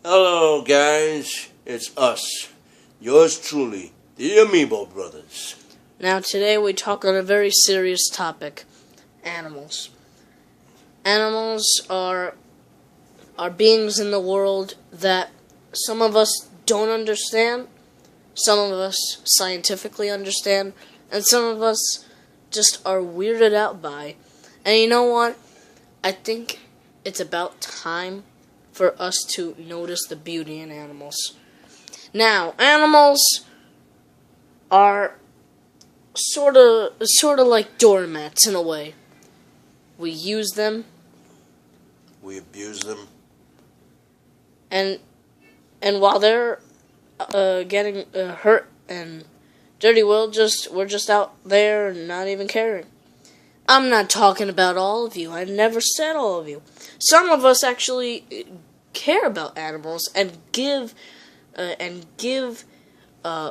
Hello, guys. It's us. Yours truly, the Amiibo Brothers. Now today we talk on a very serious topic. Animals. Animals are beings in the world that some of us don't understand, some of us scientifically understand, and some of us just are weirded out by. And you know what? I think it's about time for us to notice the beauty in animals. Now, animals are sort of like doormats in a way. We use them, We abuse them. and while they're getting hurt and dirty, we're just out there not even caring. I'm not talking about all of you. I never said all of you. Some of us actually care about animals and give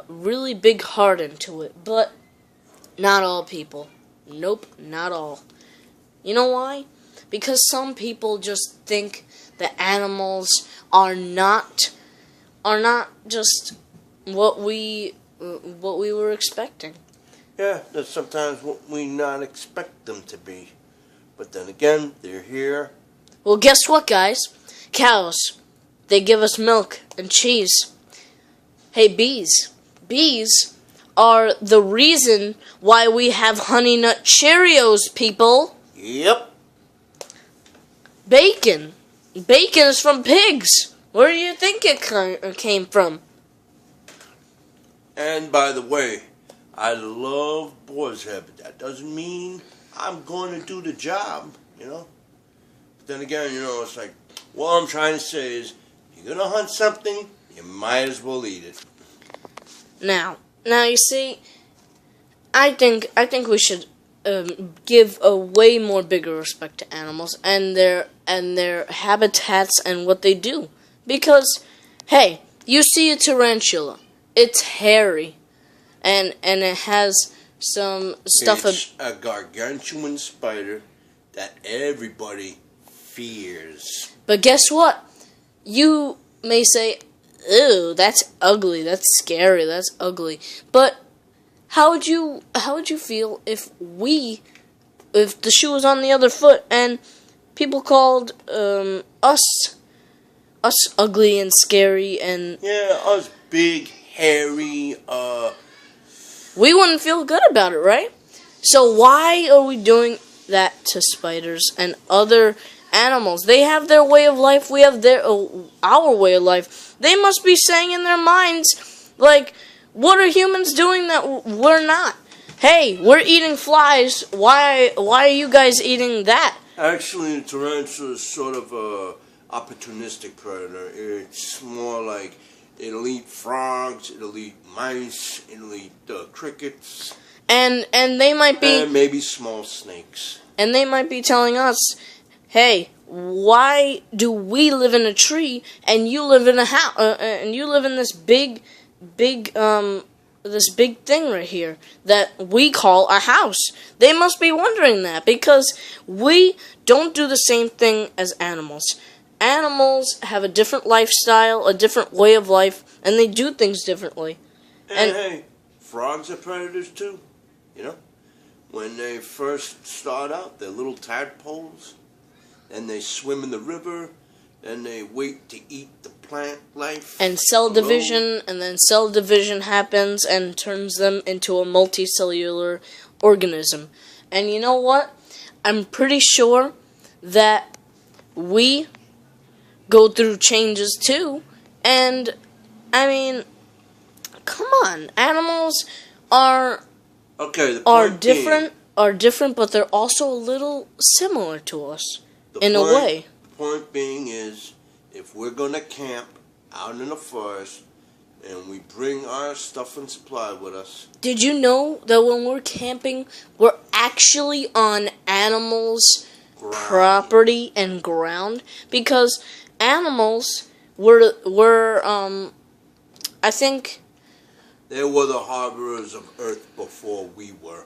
really big heart into it, but not all people. Nope, not all. You know why? Because some people just think that animals are not just what we were expecting. Yeah, that's sometimes what we not expect them to be. But then again, they're here. Well, guess what, guys? Cows, they give us milk and cheese. Hey, bees. Bees are the reason why we have Honey Nut Cheerios, people. Yep. Bacon. Bacon is from pigs. Where do you think it came from? And by the way, I love boar's head, but that doesn't mean I'm going to do the job, you know? But then again, it's like, what I'm trying to say is, you're going to hunt something, you might as well eat it. Now you see, I think we should give a way more bigger respect to animals and their habitats and what they do. Because, hey, you see a tarantula. It's hairy, and it has some stuff. It's a gargantuan spider that everybody fears. But guess what? You may say, "Ew, that's ugly. That's scary. That's ugly." But how would you feel if the shoe was on the other foot and people called us ugly and scary and us big, hairy, we wouldn't feel good about it, right? So why are we doing that to spiders and other animals? They have their way of life. We have our way of life. They must be saying in their minds, like, what are humans doing that we're not? Hey, we're eating flies. Why are you guys eating that? Actually, the tarantula is sort of a opportunistic predator. It's more like it'll eat frogs, it'll eat mice, it'll eat crickets, and they might be, and maybe small snakes. And they might be telling us, "Hey, why do we live in a tree and you live in a house? And you live in this big thing right here that we call a house?" They must be wondering that because we don't do the same thing as animals. Animals have a different lifestyle, a different way of life, and they do things differently. And hey, frogs are predators too. When they first start out, they're little tadpoles. Then they swim in the river. Then they wait to eat the plant life. And cell division, and then cell division happens and turns them into a multicellular organism. And you know what? I'm pretty sure that we go through changes too. And, I mean, come on. Animals are different, but they're also a little similar to us in a way. The point being is, if we're going to camp out in the forest and we bring our stuff and supply with us. Did you know that when we're camping, we're actually on animals' property and ground? Because animals were I think they were the harborers of Earth before we were.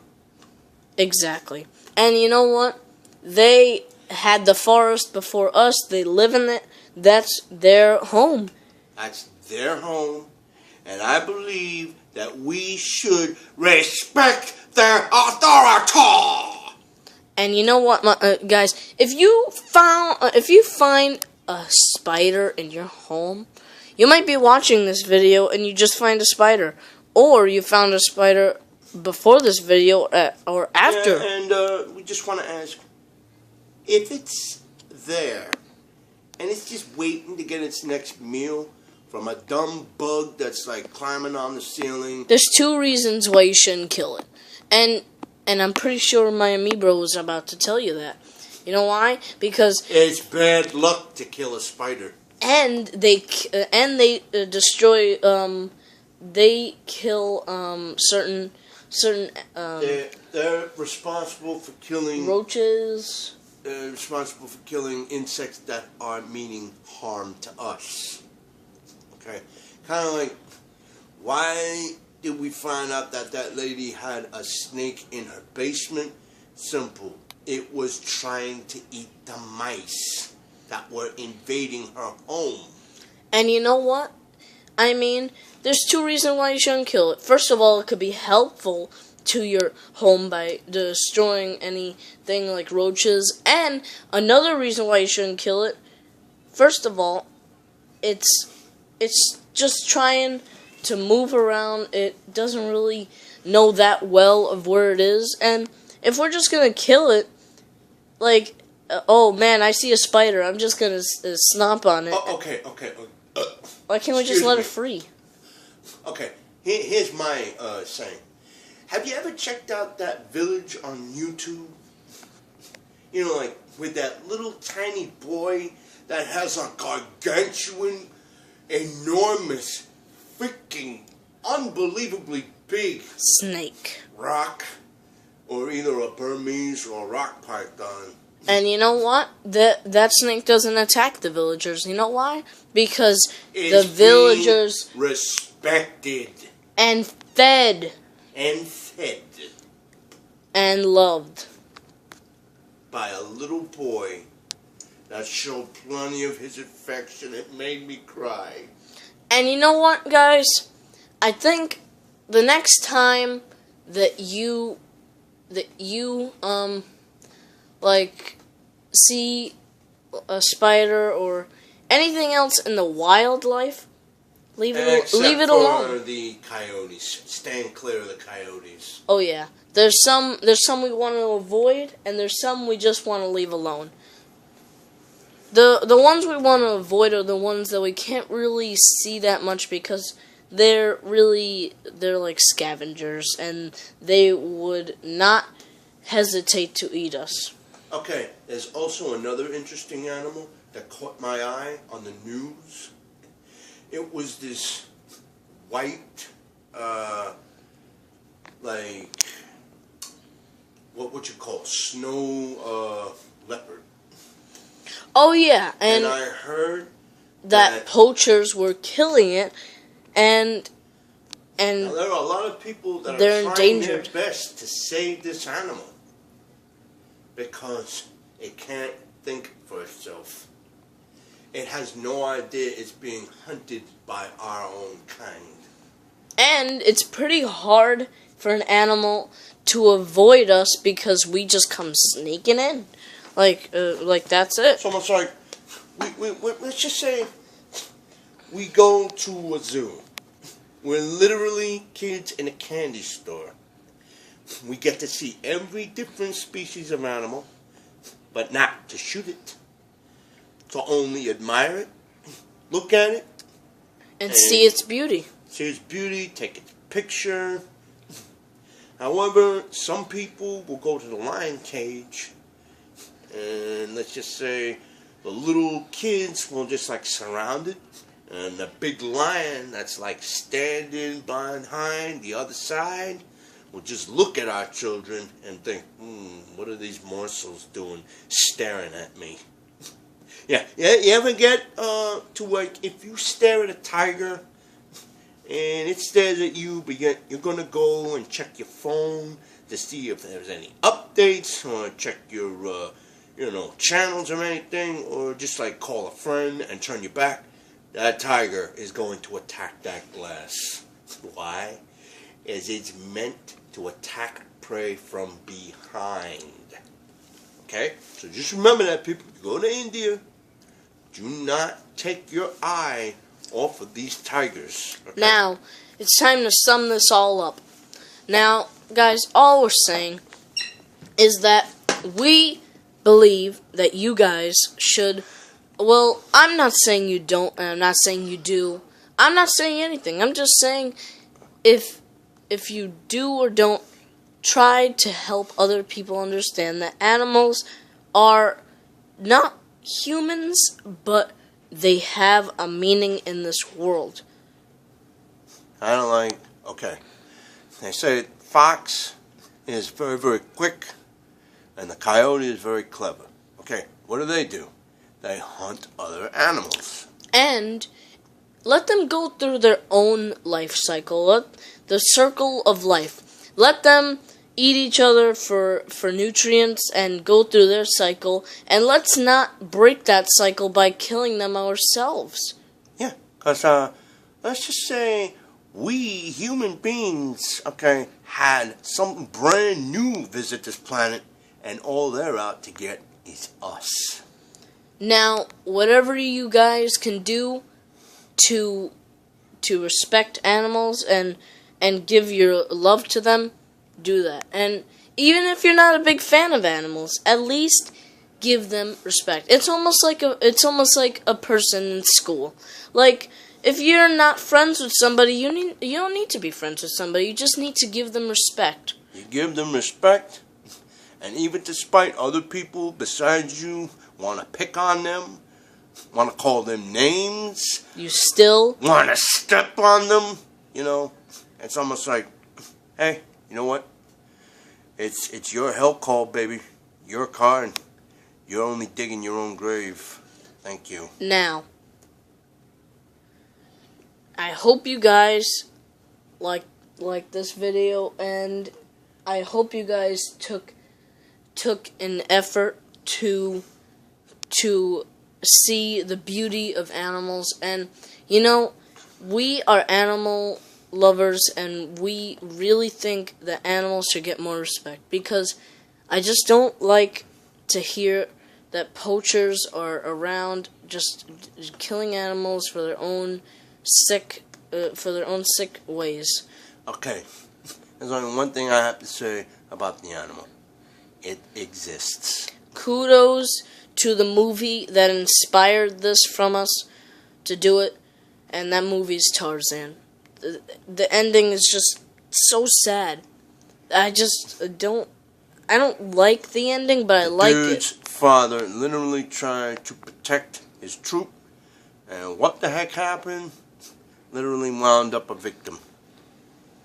Exactly. And you know what? They had the forest before us. They live in it. That's their home. That's their home. And I believe that we should respect their authority. And you know what, guys? If you find a spider in your home, you might be watching this video and you just find a spider, or you found a spider before this video or after. Yeah, and we just want to ask, if it's there and it's just waiting to get its next meal from a dumb bug that's like climbing on the ceiling. There's 2 reasons why you shouldn't kill it. And I'm pretty sure my Amiibo was about to tell you that. You know why? Because it's bad luck to kill a spider. And they destroy. They kill certain. They're responsible for killing roaches. They're responsible for killing insects that are meaning harm to us. Okay, kind of like, why did we find out that lady had a snake in her basement? Simple. It was trying to eat the mice that were invading her home. And you know what? I mean, there's 2 reasons why you shouldn't kill it. First of all, it could be helpful to your home by destroying anything like roaches. And another reason why you shouldn't kill it, first of all, it's just trying to move around. It doesn't really know that well of where it is. And if we're just going to kill it, like, oh man, I see a spider, I'm just going to stomp on it. Oh, okay. Why can't we just let it free? Okay, here's my saying. Have you ever checked out that village on YouTube? You know, like, with that little tiny boy that has a gargantuan, enormous, freaking, unbelievably big snake rock, or either a Burmese or a rock python. And you know what? That snake doesn't attack the villagers. You know why? Because it's the villagers respected and fed and loved by a little boy that showed plenty of his affection. It made me cry. And you know what, guys? I think the next time that you like see a spider or anything else in the wildlife, leave it alone. Except for the coyotes. Stand clear of the coyotes. Oh yeah. There's some we want to avoid, and there's some we just want to leave alone. The ones we want to avoid are the ones that we can't really see that much because they're like scavengers, and they would not hesitate to eat us. Okay, there's also another interesting animal that caught my eye on the news. It was this white, like, what would you call snow leopard. Oh yeah, and I heard that poachers were killing it, and now, there are a lot of people that they're are trying endangered. their best to save this animal because it can't think for itself. It has no idea it's being hunted by our own kind. And it's pretty hard for an animal to avoid us because we just come sneaking in. Like that's it. It's almost like, let's just say we go to a zoo. We're literally kids in a candy store. We get to see every different species of animal, but not to shoot it. To only admire it, look at it, and see its beauty. See its beauty, take its picture. However, some people will go to the lion cage, and let's just say the little kids will just like surround it, and the big lion that's like standing behind the other side will just look at our children and think, what are these morsels doing staring at me? Yeah, you ever get to like, if you stare at a tiger and it stares at you, but you're going to go and check your phone to see if there's any updates, or check your channels or anything, or just like call a friend and turn your back, that tiger is going to attack that glass. Why? As it's meant to attack prey from behind. Okay? So just remember that, people. If you go to India, do not take your eye off of these tigers. Okay? Now, it's time to sum this all up. Now, guys, all we're saying is that we believe that you guys should... Well, I'm not saying you don't, and I'm not saying you do. I'm not saying anything. I'm just saying if you do or don't, try to help other people understand that animals are not humans, but they have a meaning in this world. Okay. They say fox is very, very quick, and the coyote is very clever. Okay, what do? They hunt other animals. And let them go through their own life cycle, the circle of life. Let them eat each other for nutrients and go through their cycle, and let's not break that cycle by killing them ourselves. Yeah, because let's just say we human beings, okay, had something brand new visit this planet, and all they're out to get is us. Now, whatever you guys can do to respect animals and give your love to them, do that. And even if you're not a big fan of animals, at least give them respect. It's almost like a person in school. Like, if you're not friends with somebody, you don't need to be friends with somebody. You just need to give them respect. You give them respect, and even despite other people besides you want to pick on them, want to call them names, you still want to step on them, it's almost like, hey, you know what? It's your hell call, baby. Your car, and you're only digging your own grave. Thank you. Now, I hope you guys like this video, and I hope you guys took an effort to see the beauty of animals. And we are animal lovers, and we really think that animals should get more respect, because I just don't like to hear that poachers are around just killing animals for their own sick ways. Okay, there's only one thing I have to say about the animal. It exists. Kudos to the movie that inspired this from us to do it, and that movie is Tarzan. The ending is just so sad. I don't like the ending, but I like it. Dude's father literally tried to protect his troop, and what the heck happened? Literally wound up a victim.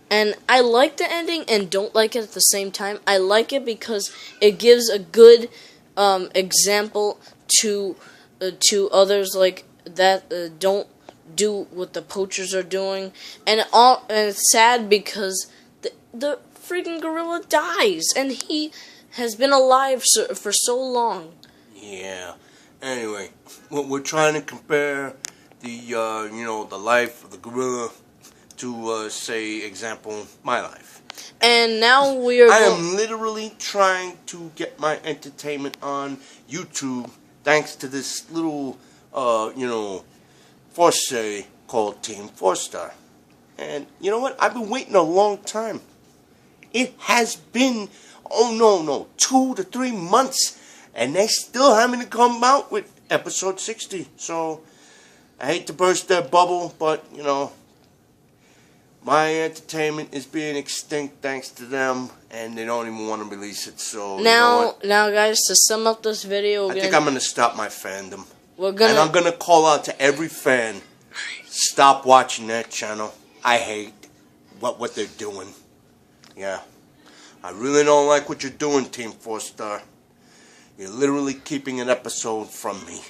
And I like the ending and don't like it at the same time. I like it because it gives a good example to others like that don't do what the poachers are doing. And it's sad because the freaking gorilla dies, and he has been alive for so long. Yeah. Anyway, we're trying to compare the life of the gorilla to, say, example, my life. And now we are... I am literally trying to get my entertainment on YouTube thanks to this little, force called Team 4-Star. And you know what? I've been waiting a long time. It has been, 2 to 3 months, and they still haven't come out with episode 60. So, I hate to burst their bubble, but, my entertainment is being extinct thanks to them, and they don't even want to release it. So now, guys, to sum up this video, I think I'm gonna stop my fandom. And I'm gonna call out to every fan: stop watching that channel. I hate what they're doing. Yeah, I really don't like what you're doing, Team 4-Star. You're literally keeping an episode from me.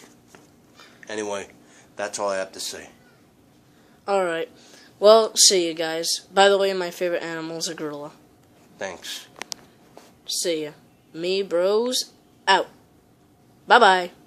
Anyway, that's all I have to say. All right. Well, see you guys. By the way, my favorite animal is a gorilla. Thanks. See ya. Me bros, out. Bye bye.